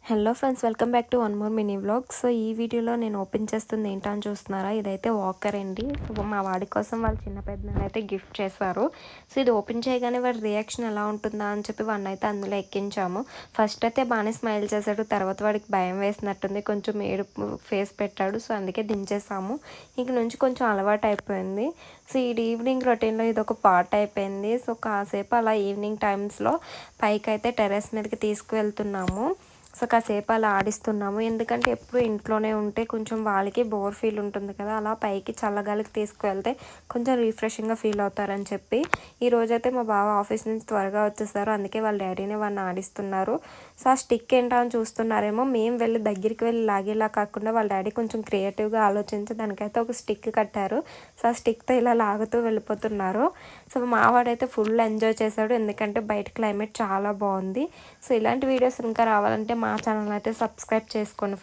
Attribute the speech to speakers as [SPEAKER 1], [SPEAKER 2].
[SPEAKER 1] Hello friends, welcome back to one more mini vlog. So ఈ వీడియోలో నేను open చేస్తుంది ఏంటని చూస్తున్నారా, ఇదైతే వాకర్ అండి. మా వాడి కోసం వాళ్ళు చిన్న పెద్దనాన్న అయితే గిఫ్ట్ చేశారు. సో ఇది ఓపెన్ చేయగానే వాడి రియాక్షన్ ఎలా ఉంటుందా అని చెప్పి వాడిని అయితే అందులో ఎక్కించాము. ఫస్ట్ అయితే బాగానే స్మైల్ చేశాడు, తర్వాత వాడికి భయం వేసినట్టుంది, కొంచెం ఏడుపు ఫేస్ పెట్టాడు. సో అందుకే దించేసాము. ఇంక నుంచి కొంచెం అలవాటు అయిపోయింది. సో ఈ ఈవినింగ్ రొటీన్లో ఇది ఒక పార్ట్ అయిపోయింది. సో కాసేపు అలా ఈవినింగ్ టైమ్స్లో పైకి అయితే టెర్రస్ మీదకి తీసుకువెళ్తున్నాము. సో కాసేపు అలా ఆడిస్తున్నాము, ఎందుకంటే ఎప్పుడు ఇంట్లోనే ఉంటే కొంచెం వాళ్ళకి బోర్ ఫీల్ ఉంటుంది కదా, అలా పైకి చల్లగాలికి తీసుకువెళ్తే కొంచెం రిఫ్రెషింగ్గా ఫీల్ అవుతారని చెప్పి ఈ రోజైతే మా బావ ఆఫీస్ నుంచి త్వరగా వచ్చేసారు, అందుకే వాళ్ళ డాడీనే వాళ్ళని ఆడిస్తున్నారు. సో ఆ స్టిక్ ఏంటో అని చూస్తున్నారేమో, మేము వెళ్ళి దగ్గరికి వెళ్ళి లాగేలా కాకుండా వాళ్ళ డాడీ కొంచెం క్రియేటివ్గా ఆలోచించి దానికైతే ఒక స్టిక్ కట్టారు. సో ఆ స్టిక్తో ఇలా లాగుతూ వెళ్ళిపోతున్నారు. సో మావాడైతే ఫుల్ ఎంజాయ్ చేశాడు, ఎందుకంటే బయట క్లైమేట్ చాలా బాగుంది. సో ఇలాంటి వీడియోస్ ఇంకా రావాలంటే మా ఛానల్ అయితే సబ్స్క్రైబ్ చేసుకోండి.